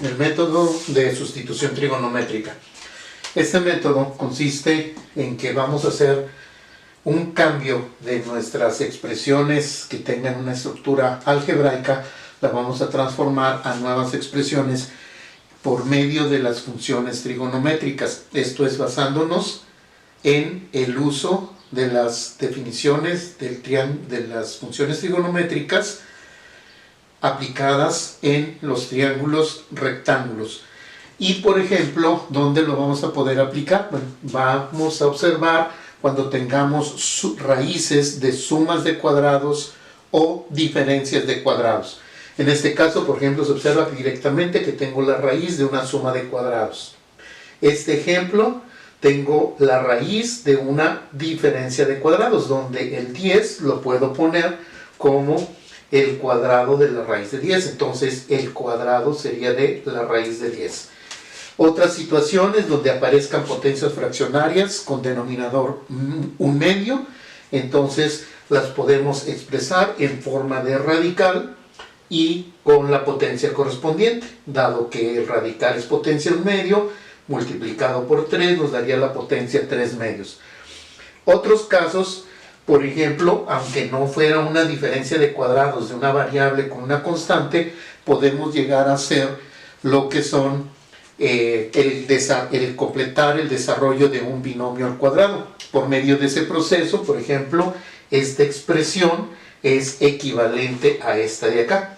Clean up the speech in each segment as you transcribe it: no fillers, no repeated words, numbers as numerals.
El método de sustitución trigonométrica. Este método consiste en que vamos a hacer un cambio de nuestras expresiones que tengan una estructura algebraica, la vamos a transformar a nuevas expresiones por medio de las funciones trigonométricas. Esto es basándonos en el uso de las definiciones de las funciones trigonométricas aplicadas en los triángulos rectángulos. Y por ejemplo, ¿dónde lo vamos a poder aplicar? Bueno, vamos a observar cuando tengamos raíces de sumas de cuadrados o diferencias de cuadrados. En este caso, por ejemplo, se observa directamente que tengo la raíz de una suma de cuadrados. Este ejemplo, tengo la raíz de una diferencia de cuadrados, donde el 10 lo puedo poner como el cuadrado de la raíz de 10. Entonces, el cuadrado sería de la raíz de 10. Otras situaciones donde aparezcan potencias fraccionarias con denominador 1/2, entonces las podemos expresar en forma de radical y con la potencia correspondiente, dado que el radical es potencia 1/2, multiplicado por 3 nos daría la potencia 3/2. Otros casos, por ejemplo, aunque no fuera una diferencia de cuadrados de una variable con una constante, podemos llegar a hacer lo que son el completar el desarrollo de un binomio al cuadrado. Por medio de ese proceso, por ejemplo, esta expresión es equivalente a esta de acá.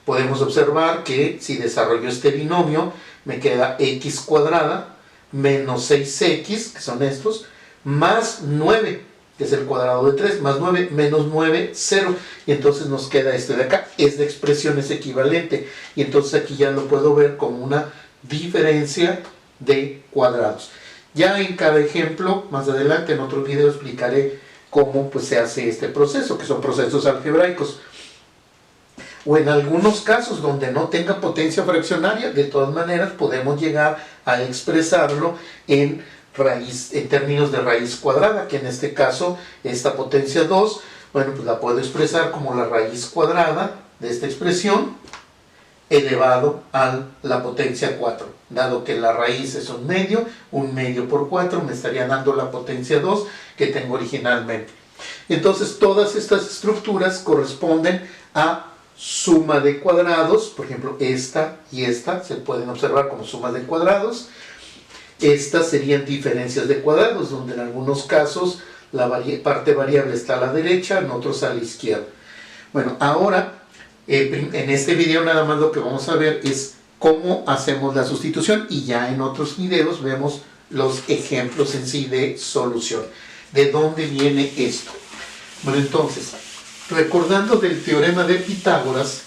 Podemos observar que si desarrollo este binomio, me queda x cuadrada menos 6x, que son estos, más 9, que es el cuadrado de 3, más 9, menos 9, 0. Y entonces nos queda este de acá. Esta expresión es equivalente. Y entonces aquí ya lo puedo ver como una diferencia de cuadrados. Ya en cada ejemplo, más adelante en otro video explicaré cómo se hace este proceso, que son procesos algebraicos. O en algunos casos donde no tenga potencia fraccionaria, de todas maneras podemos llegar a expresarlo en términos de raíz cuadrada, que en este caso esta potencia 2, bueno, pues la puedo expresar como la raíz cuadrada de esta expresión elevado a la potencia 4, dado que la raíz es 1/2 por 4 me estaría dando la potencia 2 que tengo originalmente. Entonces todas estas estructuras corresponden a suma de cuadrados. Por ejemplo, esta y esta se pueden observar como sumas de cuadrados. Estas serían diferencias de cuadrados, donde en algunos casos la parte variable está a la derecha, en otros a la izquierda. Bueno, ahora en este video nada más lo que vamos a ver es cómo hacemos la sustitución, y ya en otros videos vemos los ejemplos en sí de solución. ¿De dónde viene esto? Bueno, entonces, recordando del teorema de Pitágoras,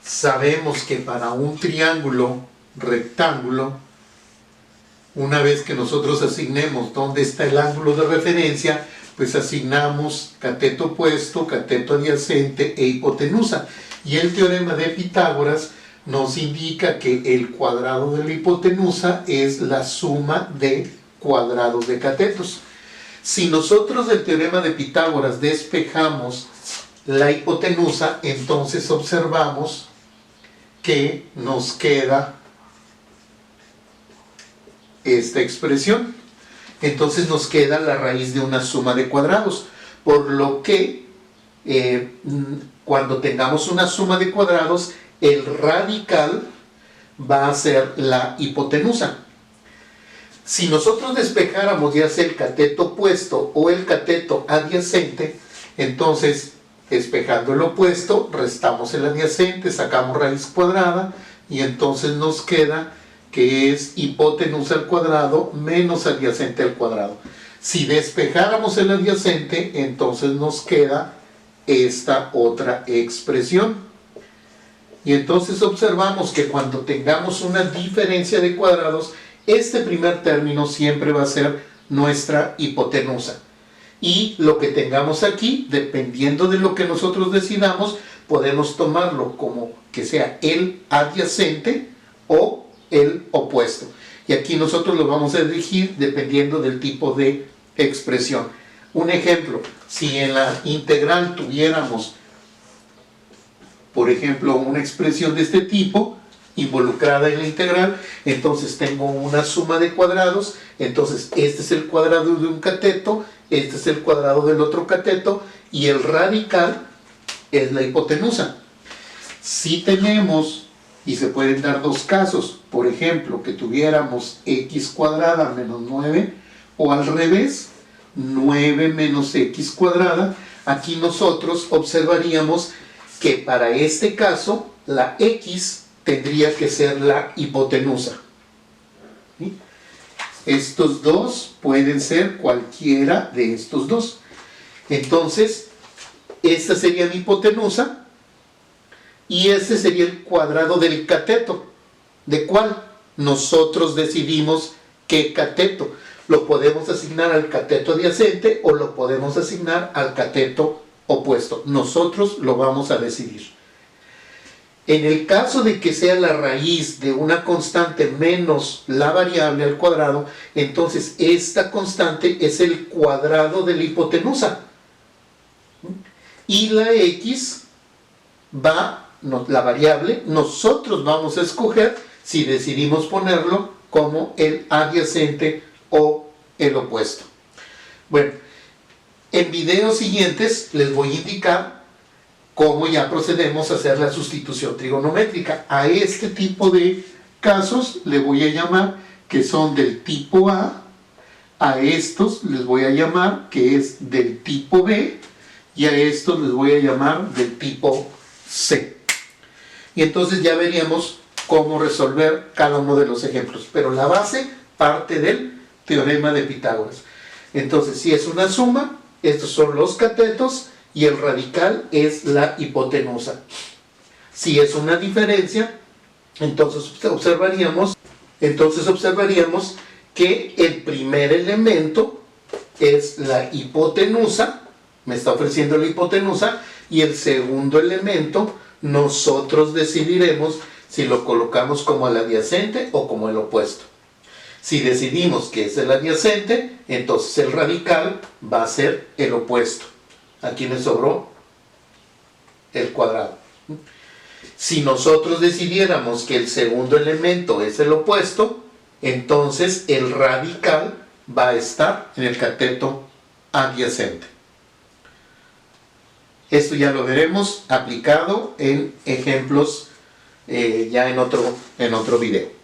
sabemos que para un triángulo rectángulo, una vez que nosotros asignemos dónde está el ángulo de referencia, pues asignamos cateto opuesto, cateto adyacente e hipotenusa. Y el teorema de Pitágoras nos indica que el cuadrado de la hipotenusa es la suma de cuadrados de catetos. Si nosotros del teorema de Pitágoras despejamos la hipotenusa, entonces observamos que nos queda esta expresión. Entonces nos queda la raíz de una suma de cuadrados, por lo que cuando tengamos una suma de cuadrados, el radical va a ser la hipotenusa. Si nosotros despejáramos ya sea el cateto opuesto o el cateto adyacente, entonces despejando el opuesto, restamos el adyacente, sacamos raíz cuadrada y entonces nos queda que es hipotenusa al cuadrado menos adyacente al cuadrado. Si despejáramos el adyacente, entonces nos queda esta otra expresión. Y entonces observamos que cuando tengamos una diferencia de cuadrados, este primer término siempre va a ser nuestra hipotenusa. Y lo que tengamos aquí, dependiendo de lo que nosotros decidamos, podemos tomarlo como que sea el adyacente o el opuesto. Y aquí nosotros lo vamos a elegir dependiendo del tipo de expresión. Un ejemplo, si en la integral tuviéramos, por ejemplo, una expresión de este tipo, involucrada en la integral, entonces tengo una suma de cuadrados, entonces este es el cuadrado de un cateto, este es el cuadrado del otro cateto, y el radical es la hipotenusa. Si tenemos, y se pueden dar dos casos, por ejemplo, que tuviéramos x cuadrada menos 9, o al revés, 9 menos x cuadrada, aquí nosotros observaríamos que para este caso la x tendría que ser la hipotenusa. ¿Sí? Estos dos pueden ser cualquiera de estos dos. Entonces, esta sería mi hipotenusa y este sería el cuadrado del cateto. ¿De cuál? Nosotros decidimos qué cateto. Lo podemos asignar al cateto adyacente o lo podemos asignar al cateto opuesto. Nosotros lo vamos a decidir. En el caso de que sea la raíz de una constante menos la variable al cuadrado, entonces esta constante es el cuadrado de la hipotenusa. Y la x la variable, nosotros vamos a escoger si decidimos ponerlo como el adyacente o el opuesto. Bueno, en videos siguientes les voy a indicar cómo ya procedemos a hacer la sustitución trigonométrica. A este tipo de casos le voy a llamar que son del tipo A estos les voy a llamar que es del tipo B, y a estos les voy a llamar del tipo C. Y entonces ya veríamos cómo resolver cada uno de los ejemplos. Pero la base parte del teorema de Pitágoras. Entonces, si es una suma, estos son los catetos y el radical es la hipotenusa. Si es una diferencia, entonces observaríamos que el primer elemento es la hipotenusa, me está ofreciendo la hipotenusa, y el segundo elemento nosotros decidiremos si lo colocamos como el adyacente o como el opuesto. Si decidimos que es el adyacente, entonces el radical va a ser el opuesto. Aquí me sobró el cuadrado. Si nosotros decidiéramos que el segundo elemento es el opuesto, entonces el radical va a estar en el cateto adyacente. Esto ya lo veremos aplicado en ejemplos ya en otro video.